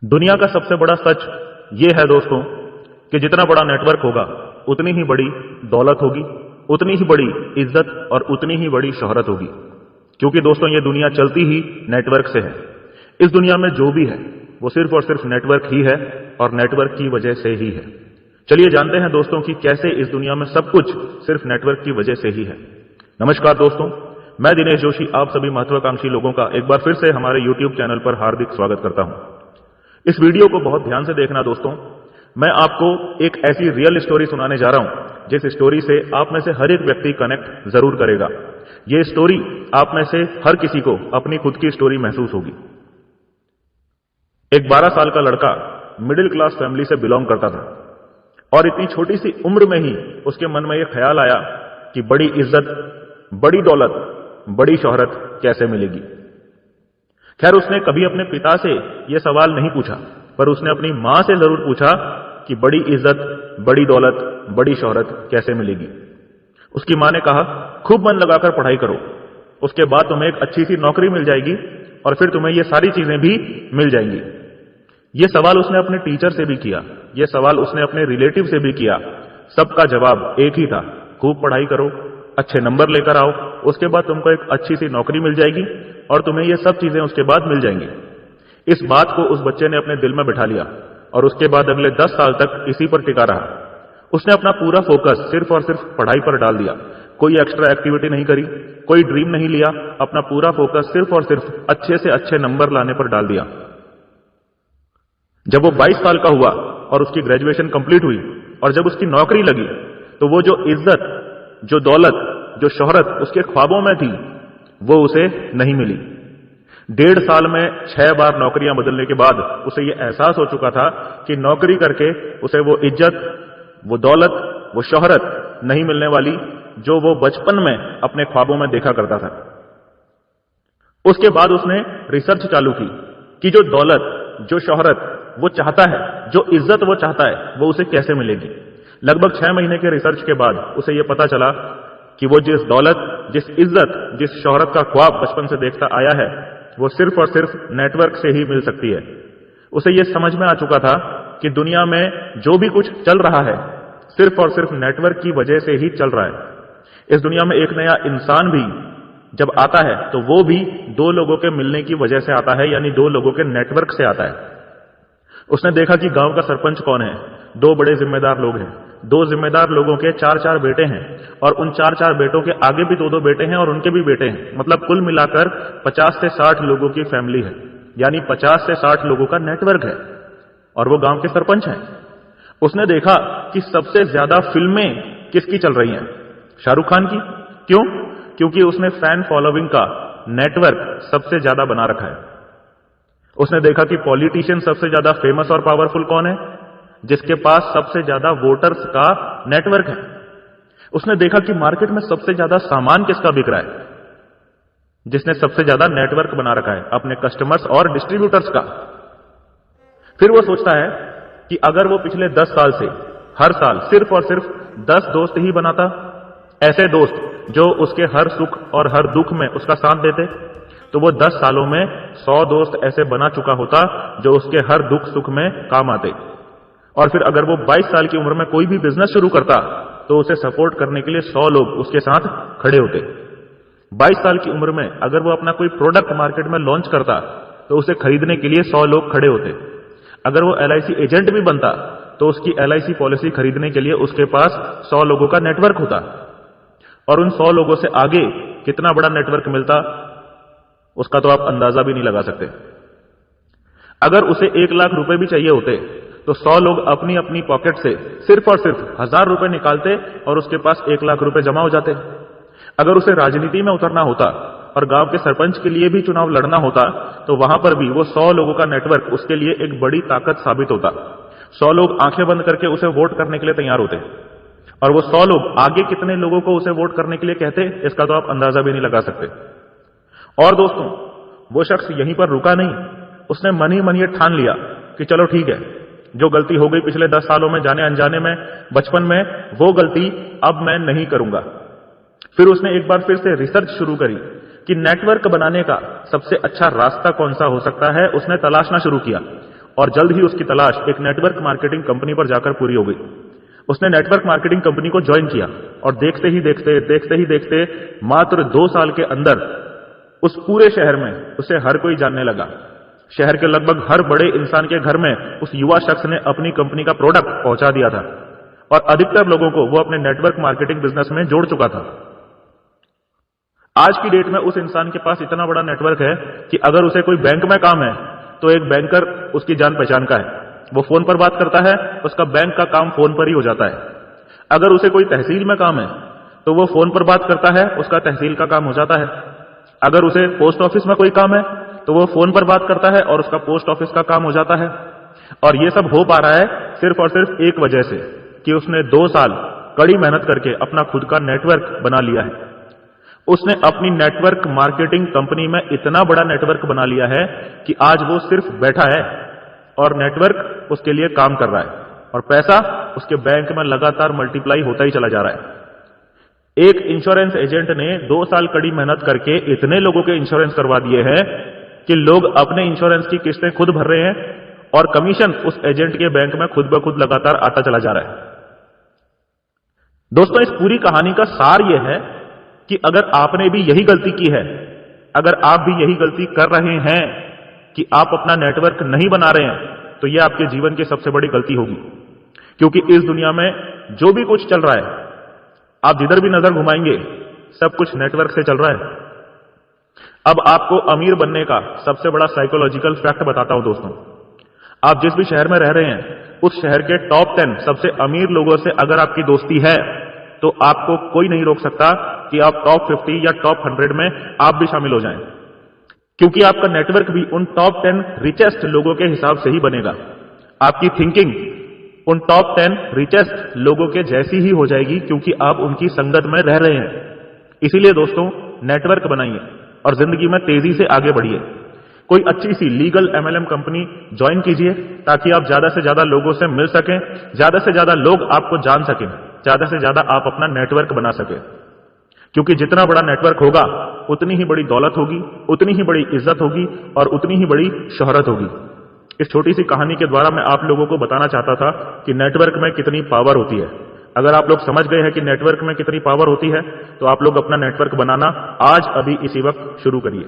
दुनिया का सबसे बड़ा सच ये है दोस्तों कि जितना बड़ा नेटवर्क होगा उतनी ही बड़ी दौलत होगी, उतनी ही बड़ी इज्जत और उतनी ही बड़ी शोहरत होगी। क्योंकि दोस्तों ये दुनिया चलती ही नेटवर्क से है। इस दुनिया में जो भी है वो सिर्फ और सिर्फ नेटवर्क ही है और नेटवर्क की वजह से ही है। चलिए जानते हैं दोस्तों कि कैसे इस दुनिया में सब कुछ सिर्फ नेटवर्क की वजह से ही है। नमस्कार दोस्तों, मैं दिनेश जोशी आप सभी महत्वाकांक्षी लोगों का एक बार फिर से हमारे YouTube चैनल पर हार्दिक स्वागत करता हूं। इस वीडियो को बहुत ध्यान से देखना दोस्तों। मैं आपको एक ऐसी रियल स्टोरी सुनाने जा रहा हूं जिस स्टोरी से आप में से हर एक व्यक्ति कनेक्ट जरूर करेगा। ये स्टोरी आप में से हर किसी को अपनी खुद की स्टोरी महसूस होगी। एक 12 साल का लड़का मिडिल क्लास फैमिली से बिलोंग करता था और इतनी छोटी सी उम्र में ही उसके मन में यह ख्याल आया कि बड़ी इज्जत, बड़ी दौलत, बड़ी शोहरत कैसे मिलेगी। खैर उसने कभी अपने पिता से यह सवाल नहीं पूछा, पर उसने अपनी मां से जरूर पूछा कि बड़ी इज्जत, बड़ी दौलत, बड़ी शोहरत कैसे मिलेगी। उसकी मां ने कहा, खूब मन लगाकर पढ़ाई करो, उसके बाद तुम्हें एक अच्छी सी नौकरी मिल जाएगी और फिर तुम्हें ये सारी चीजें भी मिल जाएंगी। यह सवाल उसने अपने टीचर से भी किया, यह सवाल उसने अपने रिलेटिव से भी किया। सबका जवाब एक ही था, खूब पढ़ाई करो, अच्छे नंबर लेकर आओ, उसके बाद तुमको एक अच्छी सी नौकरी मिल जाएगी और तुम्हें ये सब चीजें उसके बाद मिल जाएंगी। इस बात को उस बच्चे ने अपने दिल में बिठा लिया और उसके बाद अगले 10 साल तक इसी पर टिका रहा। उसने अपना पूरा फोकस सिर्फ और सिर्फ पढ़ाई पर डाल दिया, कोई एक्स्ट्रा एक्टिविटी नहीं करी, कोई ड्रीम नहीं लिया, अपना पूरा फोकस सिर्फ और सिर्फ अच्छे से अच्छे नंबर लाने पर डाल दिया। जब वो 22 साल का हुआ और उसकी ग्रेजुएशन कंप्लीट हुई और जब उसकी नौकरी लगी तो वो जो इज्जत, जो दौलत, जो शोहरत उसके ख्वाबों में थी वो उसे नहीं मिली। 1.5 साल में 6 बार नौकरियां बदलने के बाद उसे यह एहसास हो चुका था कि नौकरी करके उसे वो इज्जत, वो दौलत, वो शोहरत नहीं मिलने वाली जो वो बचपन में अपने ख्वाबों में देखा करता था। उसके बाद उसने रिसर्च चालू की कि जो दौलत, जो शोहरत वो चाहता है, जो इज्जत वो चाहता है, वो उसे कैसे मिलेगी। लगभग 6 महीने के रिसर्च के बाद उसे यह पता चला कि वो जिस दौलत, जिस इज्जत, जिस शोहरत का ख्वाब बचपन से देखता आया है वो सिर्फ और सिर्फ नेटवर्क से ही मिल सकती है। उसे यह समझ में आ चुका था कि दुनिया में जो भी कुछ चल रहा है सिर्फ और सिर्फ नेटवर्क की वजह से ही चल रहा है। इस दुनिया में एक नया इंसान भी जब आता है तो वो भी 2 लोगों के मिलने की वजह से आता है, यानी 2 लोगों के नेटवर्क से आता है। उसने देखा कि गांव का सरपंच कौन है, 2 बड़े जिम्मेदार लोग हैं, 2 जिम्मेदार लोगों के 4-4 बेटे हैं और उन 4-4 बेटों के आगे भी 2-2 बेटे हैं और उनके भी बेटे हैं। मतलब कुल मिलाकर 50 से 60 लोगों की फैमिली है, यानी 50 से 60 लोगों का नेटवर्क है और वो गांव के सरपंच हैं। उसने देखा कि सबसे ज्यादा फिल्में किसकी चल रही हैं, शाहरुख खान की। क्यों? क्योंकि उसने फैन फॉलोइंग का नेटवर्क सबसे ज्यादा बना रखा है। उसने देखा कि पॉलिटिशियन सबसे ज्यादा फेमस और पावरफुल कौन है, जिसके पास सबसे ज्यादा वोटर्स का नेटवर्क है। उसने देखा कि मार्केट में सबसे ज्यादा सामान किसका बिक रहा है, जिसने सबसे ज्यादा नेटवर्क बना रखा है अपने कस्टमर्स और डिस्ट्रीब्यूटर्स का। फिर वो सोचता है कि अगर वो पिछले 10 साल से हर साल सिर्फ और सिर्फ 10 दोस्त ही बनाता, ऐसे दोस्त जो उसके हर सुख और हर दुख में उसका साथ देते, तो वो 10 सालों में 100 दोस्त ऐसे बना चुका होता जो उसके हर दुख सुख में काम आते। और फिर अगर वो 22 साल की उम्र में कोई भी बिजनेस शुरू करता तो उसे सपोर्ट करने के लिए 100 लोग उसके साथ खड़े होते। 22 साल की उम्र में अगर वो अपना कोई प्रोडक्ट मार्केट में लॉन्च करता तो उसे खरीदने के लिए 100 लोग खड़े होते। अगर वो LIC एजेंट भी बनता तो उसकी LIC पॉलिसी खरीदने के लिए उसके पास 100 लोगों का नेटवर्क होता और उन 100 लोगों से आगे कितना बड़ा नेटवर्क मिलता उसका तो आप अंदाजा भी नहीं लगा सकते। अगर उसे 1 लाख रुपए भी चाहिए होते तो 100 लोग अपनी अपनी पॉकेट से सिर्फ और सिर्फ 1000 रुपए निकालते और उसके पास 1 लाख रुपए जमा हो जाते। अगर उसे राजनीति में उतरना होता और गांव के सरपंच के लिए भी चुनाव लड़ना होता तो वहां पर भी वो 100 लोगों का नेटवर्क उसके लिए एक बड़ी ताकत साबित होता। 100 लोग आंखें बंद करके उसे वोट करने के लिए तैयार होते और वो 100 लोग आगे कितने लोगों को उसे वोट करने के लिए कहते इसका तो आप अंदाजा भी नहीं लगा सकते। और दोस्तों वो शख्स यहीं पर रुका नहीं, उसने मन ही मन ये ठान लिया कि चलो ठीक है, जो गलती हो गई पिछले 10 सालों में जाने अनजाने में बचपन में, वो गलती अब मैं नहीं करूंगा। फिर उसने एक बार फिर से रिसर्च शुरू करी कि नेटवर्क बनाने का सबसे अच्छा रास्ता कौन सा हो सकता है। उसने तलाशना शुरू किया और जल्द ही उसकी तलाश एक नेटवर्क मार्केटिंग कंपनी पर जाकर पूरी हो गई। उसने नेटवर्क मार्केटिंग कंपनी को ज्वाइन किया और देखते ही देखते मात्र 2 साल के अंदर उस पूरे शहर में उसे हर कोई जानने लगा। शहर के लगभग हर बड़े इंसान के घर में उस युवा शख्स ने अपनी कंपनी का प्रोडक्ट पहुंचा दिया था और अधिकतर लोगों को वो अपने नेटवर्क मार्केटिंग बिजनेस में जोड़ चुका था। आज की डेट में उस इंसान के पास इतना बड़ा नेटवर्क है कि अगर उसे कोई बैंक में काम है तो एक बैंकर उसकी जान पहचान का है। वो फोन पर बात करता है, उसका बैंक का काम फोन पर ही हो जाता है। अगर उसे कोई तहसील में काम है तो वो फोन पर बात करता है, उसका तहसील का काम हो जाता है। अगर उसे पोस्ट ऑफिस में कोई काम है तो वो फोन पर बात करता है और उसका पोस्ट ऑफिस का काम हो जाता है। और ये सब हो पा रहा है सिर्फ और सिर्फ एक वजह से कि उसने 2 साल कड़ी मेहनत करके अपना खुद का नेटवर्क बना लिया है। उसने अपनी नेटवर्क मार्केटिंग कंपनी में इतना बड़ा नेटवर्क बना लिया है कि आज वो सिर्फ बैठा है और नेटवर्क उसके लिए काम कर रहा है और पैसा उसके बैंक में लगातार मल्टीप्लाई होता ही चला जा रहा है। एक इंश्योरेंस एजेंट ने 2 साल कड़ी मेहनत करके इतने लोगों के इंश्योरेंस करवा दिए हैं कि लोग अपने इंश्योरेंस की किस्तें खुद भर रहे हैं और कमीशन उस एजेंट के बैंक में खुद ब खुद लगातार आता चला जा रहा है। दोस्तों, इस पूरी कहानी का सार यह है कि अगर आपने भी यही गलती की है, अगर आप भी यही गलती कर रहे हैं कि आप अपना नेटवर्क नहीं बना रहे हैं, तो यह आपके जीवन की सबसे बड़ी गलती होगी। क्योंकि इस दुनिया में जो भी कुछ चल रहा है, आप जिधर भी नजर घुमाएंगे सब कुछ नेटवर्क से चल रहा है। अब आपको अमीर बनने का सबसे बड़ा साइकोलॉजिकल फैक्ट बताता हूं दोस्तों। आप जिस भी शहर में रह रहे हैं, उस शहर के टॉप 10 सबसे अमीर लोगों से अगर आपकी दोस्ती है तो आपको कोई नहीं रोक सकता कि आप टॉप 50 या टॉप 100 में आप भी शामिल हो जाएं। क्योंकि आपका नेटवर्क भी उन टॉप 10 रिचेस्ट लोगों के हिसाब से ही बनेगा। आपकी थिंकिंग उन टॉप 10 रिचेस्ट लोगों के जैसी ही हो जाएगी, क्योंकि आप उनकी संगत में रह रहे हैं। इसीलिए दोस्तों, नेटवर्क बनाइए और जिंदगी में तेजी से आगे बढ़िए। कोई अच्छी सी लीगल MLM कंपनी ज्वाइन कीजिए ताकि आप ज्यादा से ज्यादा लोगों से मिल सकें, ज्यादा से ज्यादा लोग आपको जान सकें, ज्यादा से ज्यादा आप अपना नेटवर्क बना सकें। क्योंकि जितना बड़ा नेटवर्क होगा उतनी ही बड़ी दौलत होगी, उतनी ही बड़ी इज्जत होगी और उतनी ही बड़ी शोहरत होगी। इस छोटी सी कहानी के द्वारा मैं आप लोगों को बताना चाहता था कि नेटवर्क में कितनी पावर होती है। अगर आप लोग समझ गए हैं कि नेटवर्क में कितनी पावर होती है तो आप लोग अपना नेटवर्क बनाना आज अभी इसी वक्त शुरू करिए।